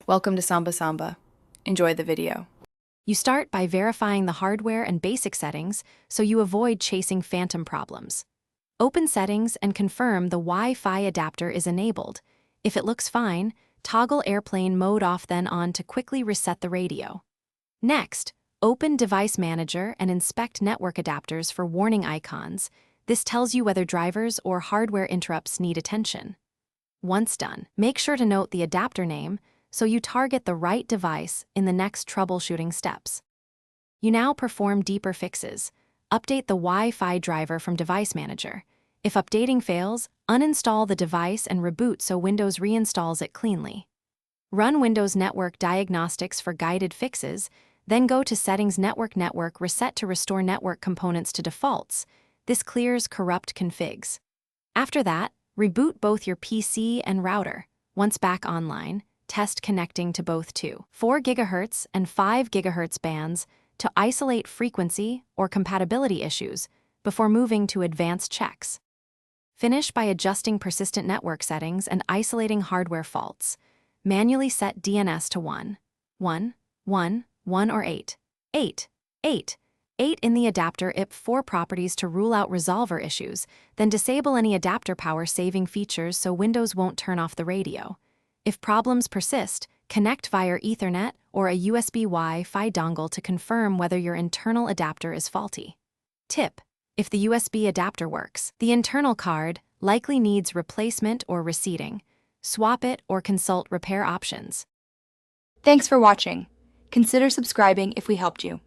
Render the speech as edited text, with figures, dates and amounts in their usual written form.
Welcome to Samba Samba. Enjoy the video. You start by verifying the hardware and basic settings so you avoid chasing phantom problems. Open Settings and confirm the Wi-Fi adapter is enabled. If it looks fine, toggle airplane mode off then on to quickly reset the radio. Next, open Device Manager and inspect network adapters for warning icons. This tells you whether drivers or hardware interrupts need attention. Once done, make sure to note the adapter name so you target the right device in the next troubleshooting steps. You now perform deeper fixes. Update the Wi-Fi driver from Device Manager. If updating fails, uninstall the device and reboot so Windows reinstalls it cleanly. Run Windows Network Diagnostics for guided fixes, then go to Settings Network Reset to restore network components to defaults. This clears corrupt configs. After that, reboot both your PC and router. Once back online, test connecting to both 4 GHz and 5 GHz bands to isolate frequency or compatibility issues before moving to advanced checks. Finish by adjusting persistent network settings and isolating hardware faults. Manually set DNS to 1, 1, 1, 1 or 8, 8, 8, 8 in the adapter IP4 properties to rule out resolver issues, then disable any adapter power-saving features so Windows won't turn off the radio. If problems persist, connect via Ethernet or a USB Wi-Fi dongle to confirm whether your internal adapter is faulty. Tip: if the USB adapter works, the internal card likely needs replacement or reseating. Swap it or consult repair options. Thanks for watching. Consider subscribing if we helped you.